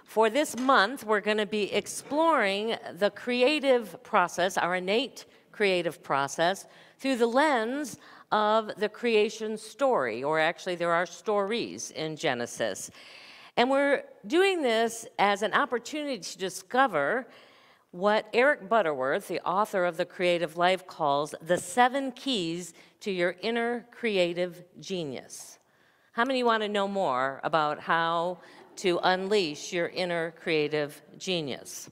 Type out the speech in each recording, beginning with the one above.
For this month, we're going to be exploring the creative process, our innate creative process, through the lens of the creation story, or actually there are stories in Genesis. And we're doing this as an opportunity to discover what Eric Butterworth, the author of The Creative Life, calls the 7 keys to your inner creative genius. How many want to know more about how to unleash your inner creative genius?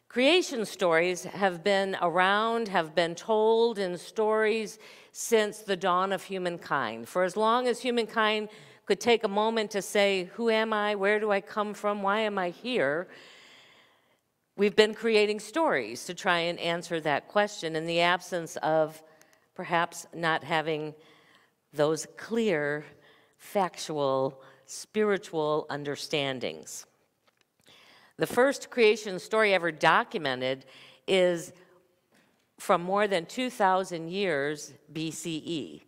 Creation stories have been around, have been told in stories since the dawn of humankind. For as long as humankind could take a moment to say, who am I, where do I come from, why am I here, we've been creating stories to try and answer that question in the absence of perhaps not having those clear, factual, spiritual understandings. The first creation story ever documented is from more than 2,000 years BCE.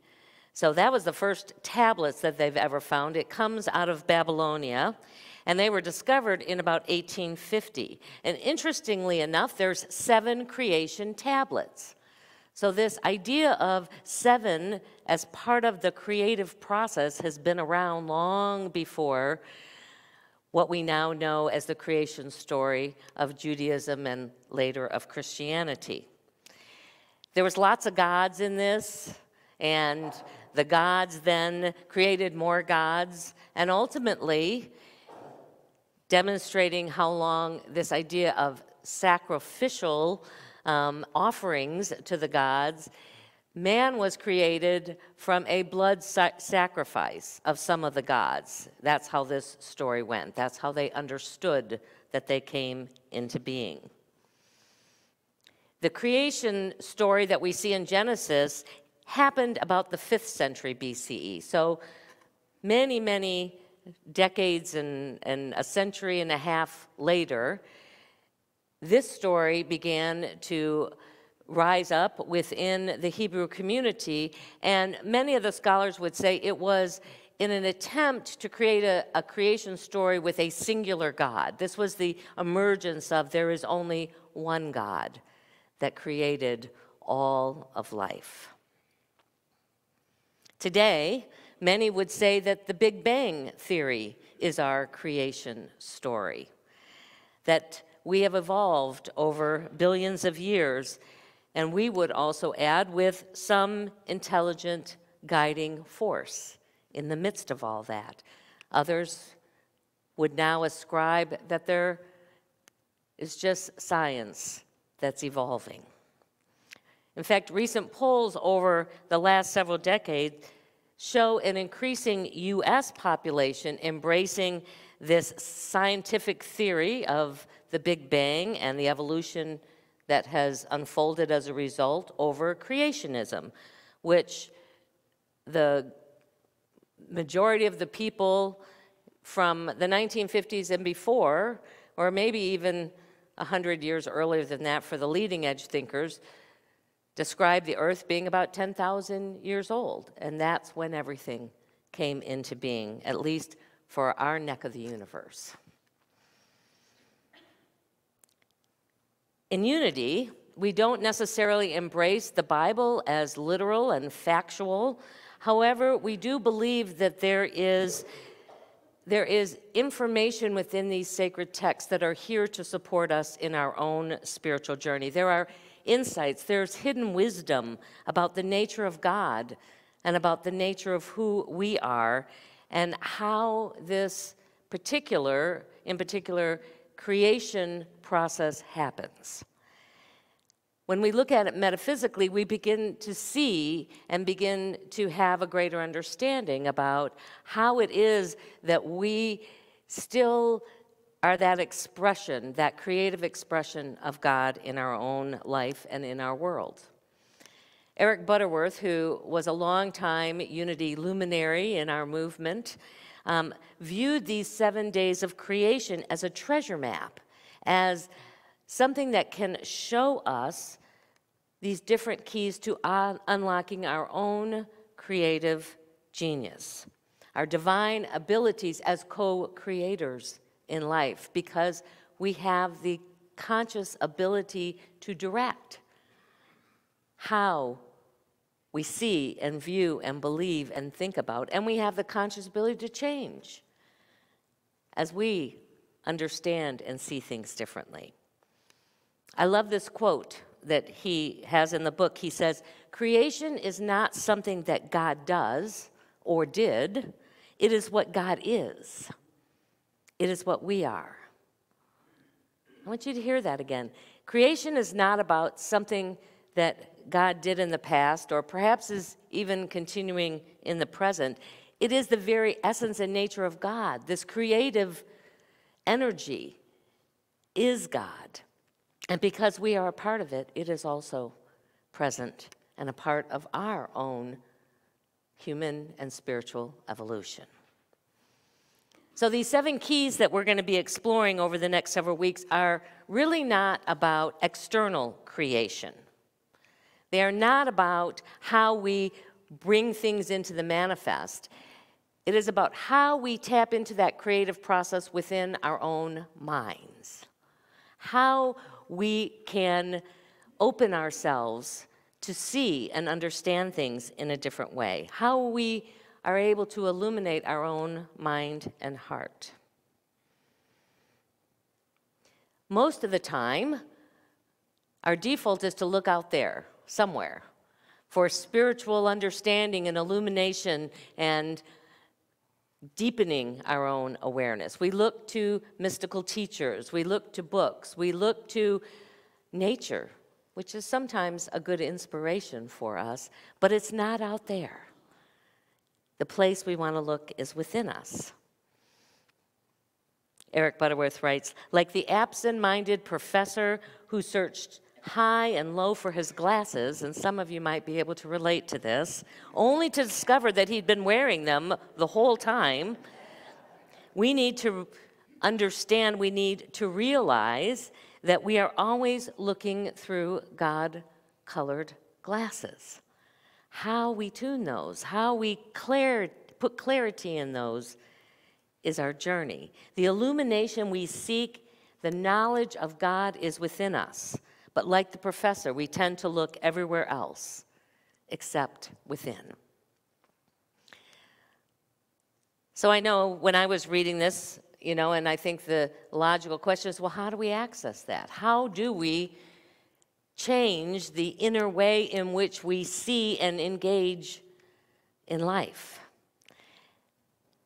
So that was the first tablets that they've ever found. It comes out of Babylonia, and they were discovered in about 1850. And interestingly enough, there's 7 creation tablets. So this idea of 7 as part of the creative process has been around long before what we now know as the creation story of Judaism and later of Christianity. There was lots of gods in this, and the gods then created more gods, and ultimately demonstrating how long this idea of sacrificial offerings to the gods, man was created from a blood sacrifice of some of the gods. That's how this story went. That's how they understood that they came into being. The creation story that we see in Genesis happened about the 5th century BCE. So many, many decades and a century and a half later, this story began to rise up within the Hebrew community, and many of the scholars would say it was in an attempt to create a creation story with a singular God. This was the emergence of there is only one God that created all of life. Today, many would say that the Big Bang theory is our creation story, that we have evolved over billions of years, and we would also add with some intelligent guiding force in the midst of all that. Others would now ascribe that there is just science that's evolving. In fact, recent polls over the last several decades show an increasing U.S. population embracing this scientific theory of the Big Bang and the evolution that has unfolded as a result over creationism, which the majority of the people from the 1950s and before, or maybe even 100 years earlier than that for the leading edge thinkers, describe the earth being about 10,000 years old. And that's when everything came into being, at least for our neck of the universe. In Unity, we don't necessarily embrace the Bible as literal and factual. However, we do believe that there is information within these sacred texts that are here to support us in our own spiritual journey. There are insights, there's hidden wisdom about the nature of God and about the nature of who we are and how this in particular, creation process happens. When we look at it metaphysically, we begin to see and begin to have a greater understanding about how it is that we still are that expression, that creative expression of God in our own life and in our world. Eric Butterworth, who was a longtime Unity luminary in our movement, viewed these 7 days of creation as a treasure map, as something that can show us these different keys to unlocking our own creative genius, our divine abilities as co-creators in life because we have the conscious ability to direct how we see and view and believe and think about, and we have the conscious ability to change as we understand and see things differently. I love this quote that he has in the book. He says, "Creation is not something that God does or did. It is what God is. It is what we are." I want you to hear that again. Creation is not about something that God did in the past or perhaps is even continuing in the present. It is the very essence and nature of God. This creative energy is God. And because we are a part of it, it is also present and a part of our own human and spiritual evolution. So these 7 keys that we're going to be exploring over the next several weeks are really not about external creation. They are not about how we bring things into the manifest. It is about how we tap into that creative process within our own minds. How we can open ourselves to see and understand things in a different way. How we are able to illuminate our own mind and heart. Most of the time, our default is to look out there somewhere for spiritual understanding and illumination and deepening our own awareness. We look to mystical teachers, we look to books, we look to nature, which is sometimes a good inspiration for us, but it's not out there. The place we want to look is within us. Eric Butterworth writes, "Like the absent-minded professor who searched high and low for his glasses," and some of you might be able to relate to this, only to discover that he'd been wearing them the whole time, we need to understand, we need to realize that we are always looking through God-colored glasses. How we tune those, how we put clarity in those is our journey. The illumination we seek, the knowledge of God is within us. But like the professor, we tend to look everywhere else except within. So I know when I was reading this, and I think the logical question is, well, how do we access that? How do we change the inner way in which we see and engage in life?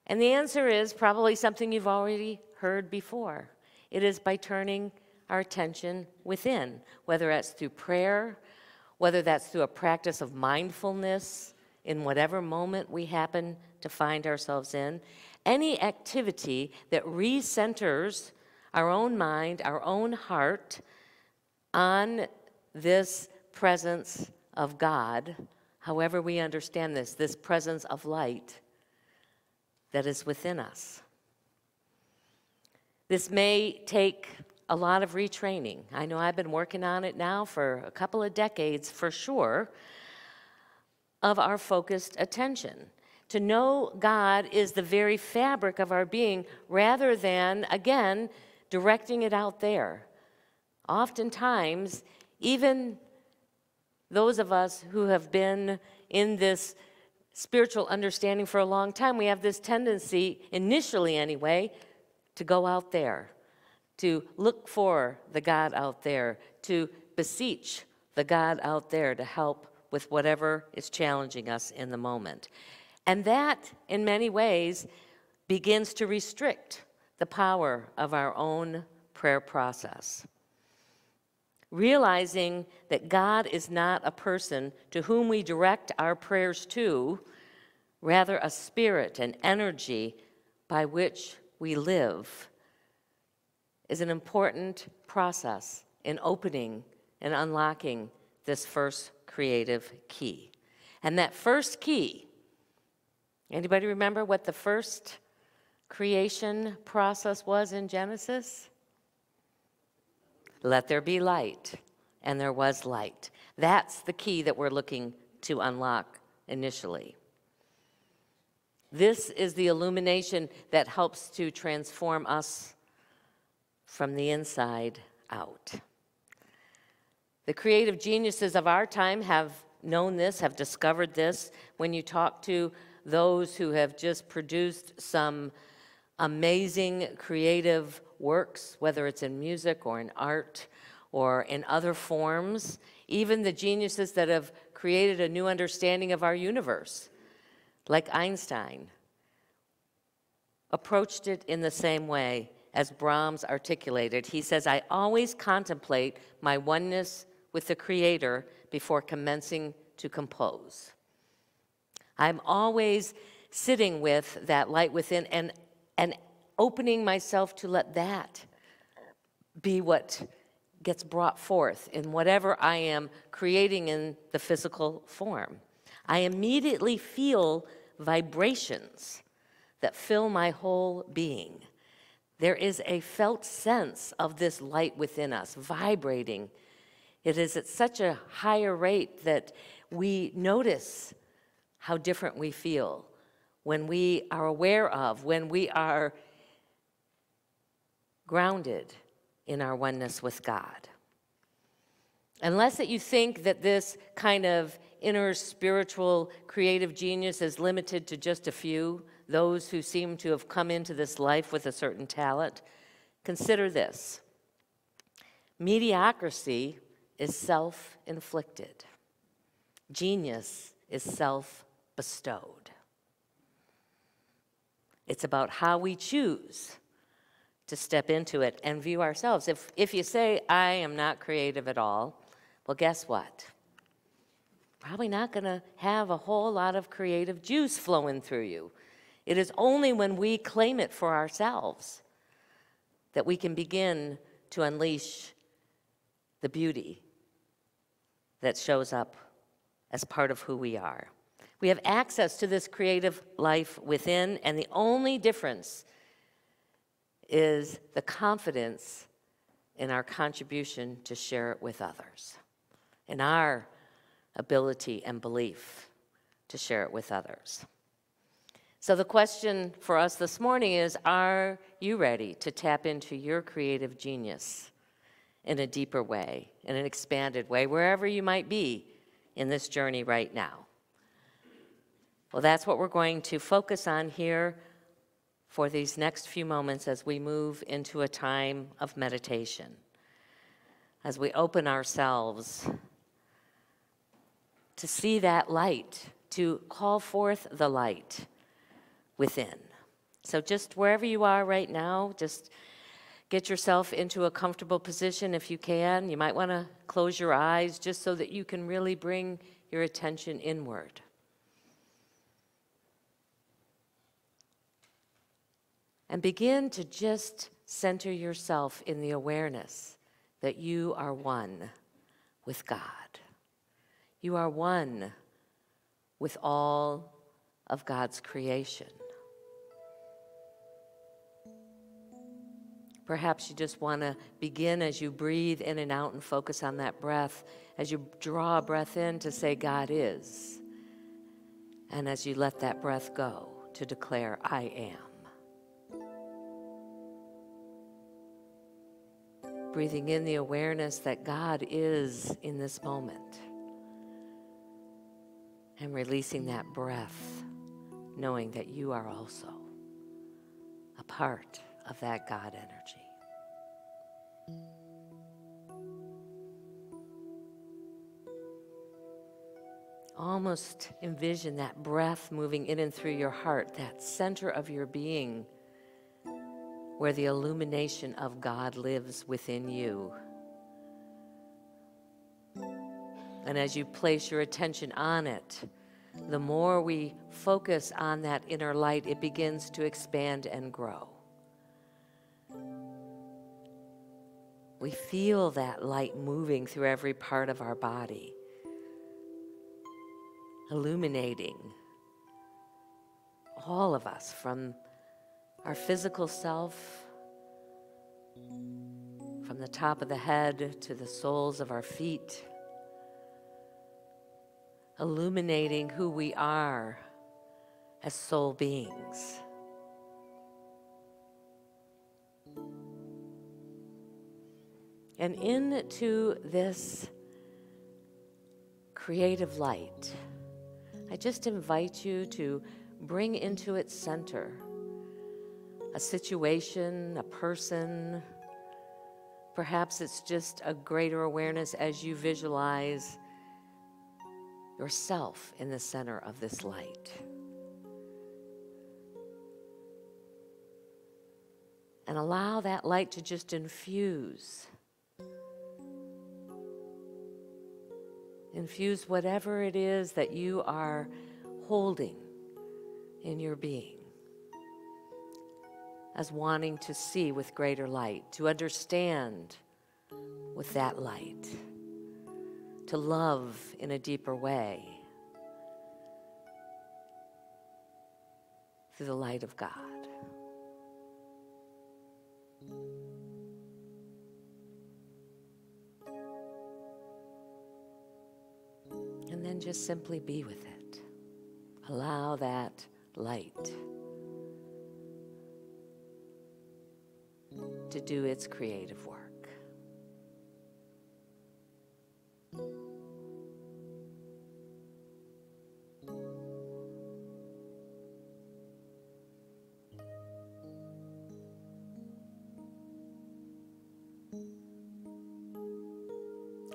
And the answer is probably something you've already heard before. It is by turning our attention within, whether that's through prayer, whether that's through a practice of mindfulness in whatever moment we happen to find ourselves in, any activity that recenters our own mind, our own heart on this presence of God, however we understand this presence of light that is within us. This may take a lot of retraining. I know I've been working on it now for a couple of decades, for sure, of our focused attention. To know God is the very fabric of our being, rather than, again, directing it out there. Oftentimes, even those of us who have been in this spiritual understanding for a long time, we have this tendency, initially anyway, to go out there, to look for the God out there, to beseech the God out there to help with whatever is challenging us in the moment. And that, in many ways, begins to restrict the power of our own prayer process. Realizing that God is not a person to whom we direct our prayers to, rather a spirit, an energy by which we live, is an important process in opening and unlocking this first creative key. And that first key, anybody remember what the first creation process was in Genesis? Let there be light, and there was light. That's the key that we're looking to unlock initially. This is the illumination that helps to transform us from the inside out. The creative geniuses of our time have known this, have discovered this. When you talk to those who have just produced some amazing creative works, whether it's in music or in art or in other forms, even the geniuses that have created a new understanding of our universe, like Einstein, approached it in the same way as Brahms articulated. He says, I always contemplate my oneness with the Creator before commencing to compose. I'm always sitting with that light within and opening myself to let that be what gets brought forth in whatever I am creating in the physical form. I immediately feel vibrations that fill my whole being. There is a felt sense of this light within us, vibrating. It is at such a higher rate that we notice how different we feel when we are aware of, when we are grounded in our oneness with God. Unless that you think that this kind of inner spiritual creative genius is limited to just a few, those who seem to have come into this life with a certain talent, consider this. Mediocrity is self-inflicted. Genius is self-bestowed. It's about how we choose to step into it and view ourselves. If you say, I am not creative at all, well, guess what? Probably not going to have a whole lot of creative juice flowing through you. It is only when we claim it for ourselves that we can begin to unleash the beauty that shows up as part of who we are. We have access to this creative life within, and the only difference is the confidence in our contribution to share it with others, in our ability and belief to share it with others. So the question for us this morning is, are you ready to tap into your creative genius in a deeper way, in an expanded way, wherever you might be in this journey right now? Well, that's what we're going to focus on here for these next few moments as we move into a time of meditation, as we open ourselves to see that light, to call forth the light within. So just wherever you are right now, just get yourself into a comfortable position if you can. You might want to close your eyes just so that you can really bring your attention inward. And begin to just center yourself in the awareness that you are one with God. You are one with all of God's creation. Perhaps you just want to begin as you breathe in and out and focus on that breath. As you draw a breath in to say, God is. And as you let that breath go, to declare, I am. Breathing in the awareness that God is in this moment. And releasing that breath, knowing that you are also a part of that God energy. Almost envision that breath moving in and through your heart, that center of your being, where the illumination of God lives within you. And as you place your attention on it, the more we focus on that inner light, it begins to expand and grow. We feel that light moving through every part of our body, illuminating all of us, from our physical self, from the top of the head to the soles of our feet, illuminating who we are as soul beings. And into this creative light, I just invite you to bring into its center a situation, a person. Perhaps it's just a greater awareness as you visualize yourself in the center of this light. And allow that light to just infuse. Infuse whatever it is that you are holding in your being as wanting to see with greater light, to understand with that light, to love in a deeper way through the light of God. And then just simply be with it. Allow that light to do its creative work.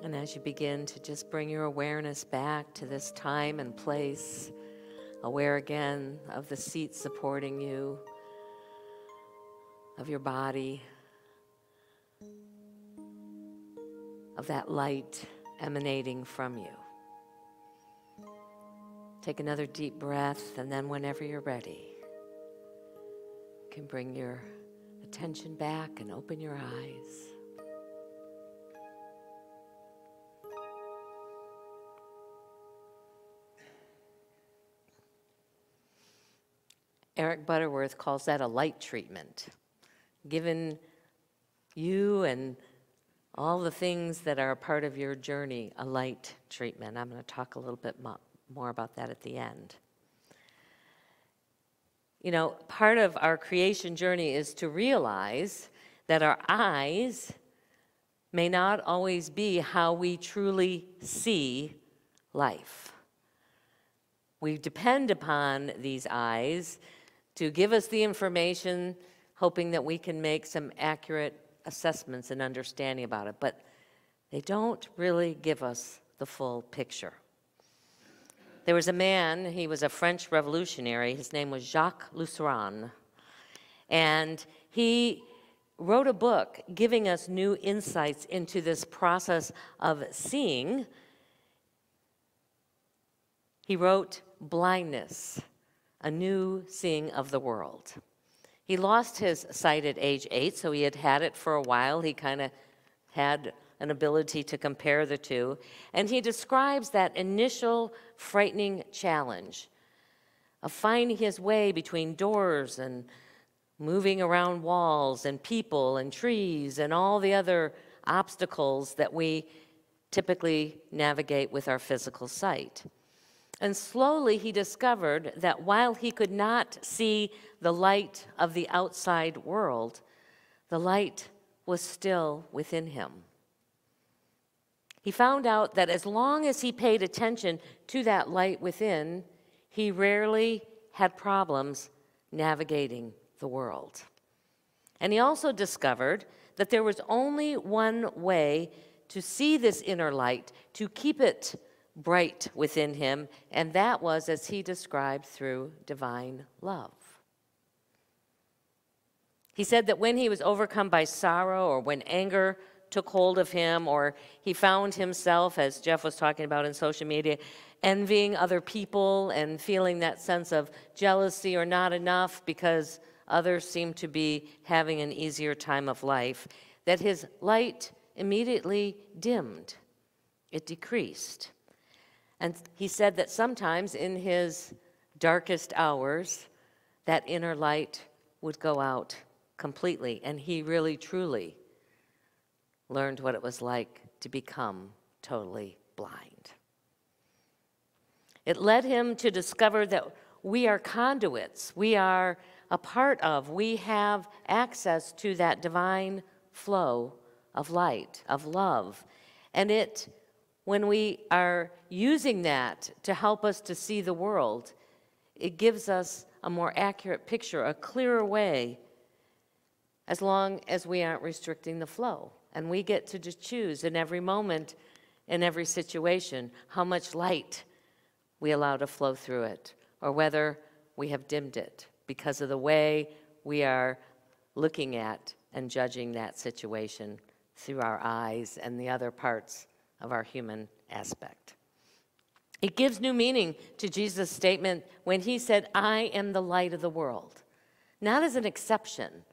And as you begin to just bring your awareness back to this time and place, aware again of the seat supporting you, of your body, of that light emanating from you. Take another deep breath, and then whenever you're ready, you can bring your attention back and open your eyes. Eric Butterworth calls that a light treatment, given you and all the things that are a part of your journey, a light treatment. I'm going to talk a little bit more about that at the end. You know, part of our creation journey is to realize that our eyes may not always be how we truly see life. We depend upon these eyes to give us the information, hoping that we can make some accurate assessments and understanding about it, but they don't really give us the full picture. There was a man, he was a French revolutionary, his name was Jacques Lucien, and he wrote a book giving us new insights into this process of seeing. He wrote Blindness, a New Seeing of the World. He lost his sight at age 8, so he had had it for a while. He kind of had an ability to compare the two. And he describes that initial frightening challenge of finding his way between doors and moving around walls and people and trees and all the other obstacles that we typically navigate with our physical sight. And slowly he discovered that while he could not see the light of the outside world, the light was still within him. He found out that as long as he paid attention to that light within, he rarely had problems navigating the world. And he also discovered that there was only one way to see this inner light, to keep it bright within him, and that was, as he described, through divine love. He said that when he was overcome by sorrow, or when anger took hold of him, or he found himself, as Jeff was talking about in social media, envying other people and feeling that sense of jealousy or not enough because others seemed to be having an easier time of life, that his light immediately dimmed. It decreased. And he said that sometimes in his darkest hours, that inner light would go out completely, and he really, truly learned what it was like to become totally blind. It led him to discover that we are conduits, we are a part of, we have access to that divine flow of light, of love. And when we are using that to help us to see the world, it gives us a more accurate picture, a clearer way, as long as we aren't restricting the flow. And we get to just choose in every moment, in every situation, how much light we allow to flow through it, or whether we have dimmed it because of the way we are looking at and judging that situation through our eyes and the other parts of our human aspect. It gives new meaning to Jesus' statement when he said, "I am the light of the world," not as an exception,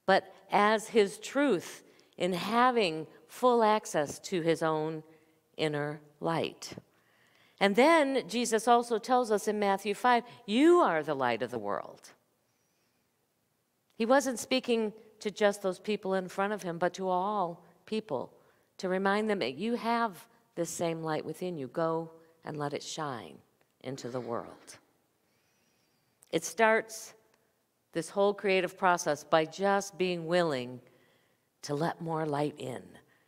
but as his truth in having full access to his own inner light. And then Jesus also tells us in Matthew 5, you are the light of the world. He wasn't speaking to just those people in front of him, but to all people, to remind them that you have this same light within you. Go and let it shine into the world. It starts this whole creative process by just being willing to let more light in,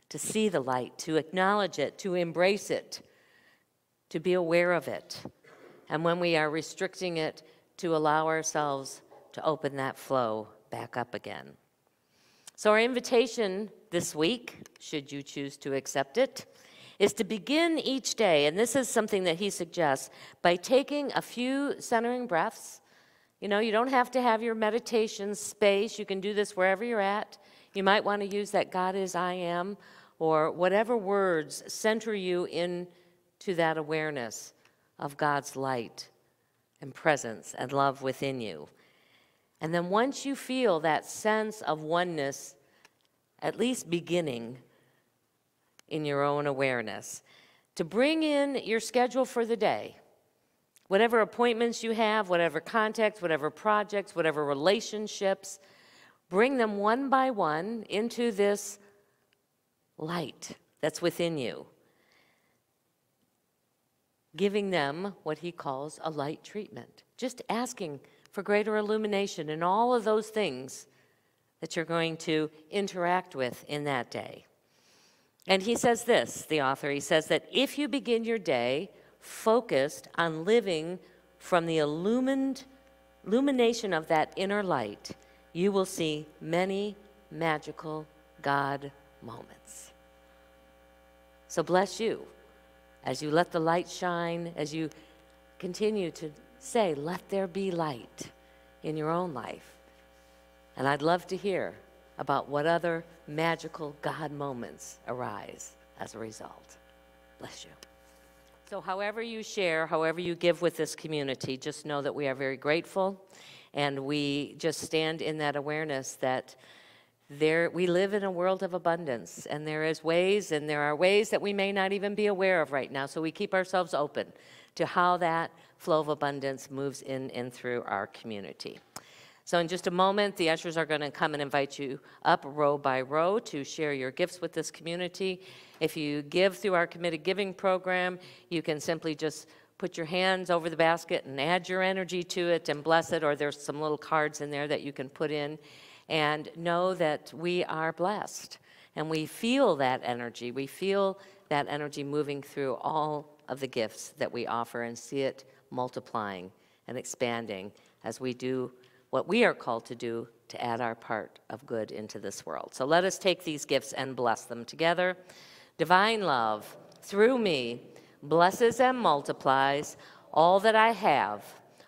to see the light, to acknowledge it, to embrace it, to be aware of it. And when we are restricting it, to allow ourselves to open that flow back up again. So our invitation this week, should you choose to accept it, is to begin each day, and this is something that he suggests, by taking a few centering breaths. You know, you don't have to have your meditation space. You can do this wherever you're at. You might want to use that God is, I am, or whatever words center you into that awareness of God's light and presence and love within you. And then once you feel that sense of oneness, at least beginning in your own awareness, to bring in your schedule for the day. Whatever appointments you have, whatever contacts, whatever projects, whatever relationships, bring them one by one into this light that's within you, giving them what he calls a light treatment. Just asking for greater illumination in all of those things that you're going to interact with in that day. And he says this, the author, he says that if you begin your day focused on living from the illumination of that inner light, you will see many magical God moments. So bless you as you let the light shine, as you continue to say, let there be light in your own life. And I'd love to hear about what other magical God moments arise as a result. Bless you. So however you share, however you give with this community, just know that we are very grateful, and we just stand in that awareness that we live in a world of abundance, and there are ways that we may not even be aware of right now, so we keep ourselves open to how that flow of abundance moves in and through our community. So in just a moment, the ushers are going to come and invite you up row by row to share your gifts with this community. If you give through our committed giving program, you can simply just put your hands over the basket and add your energy to it and bless it, or there's some little cards in there that you can put in. And know that we are blessed, and we feel that energy. We feel that energy moving through all of the gifts that we offer, and see it multiplying and expanding as we do what we are called to do to add our part of good into this world. So let us take these gifts and bless them together. Divine love, through me, blesses and multiplies all that I have,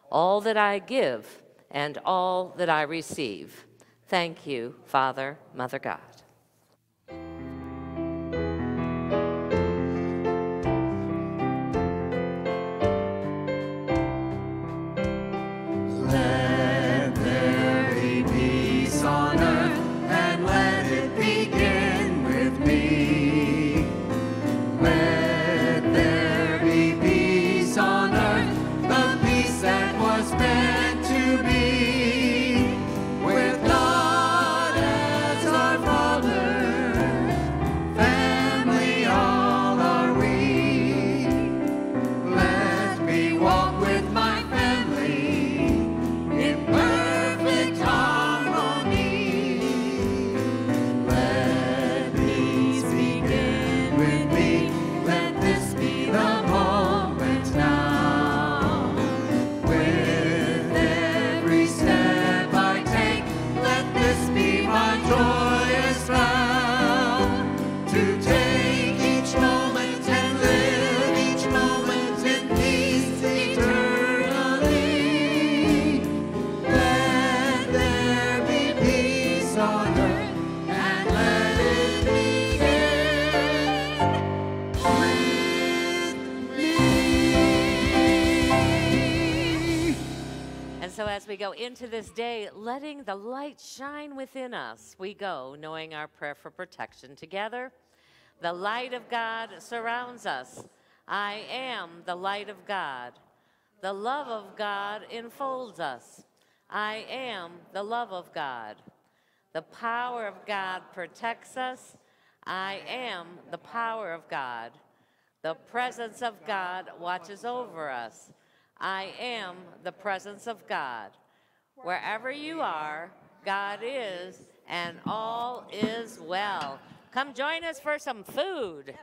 all that I give, and all that I receive. Thank you, Father, Mother God. Let there be peace on earth, and let it begin with me. Let there be peace on earth, the peace that was meant to be, with God as our Father. as we go into this day, letting the light shine within us, we go knowing our prayer for protection together. The light of God surrounds us. I am the light of God. The love of God enfolds us. I am the love of God. The power of God protects us. I am the power of God. The presence of God watches over us. I am the presence of God. Wherever you are, God is, and all is well. Come join us for some food.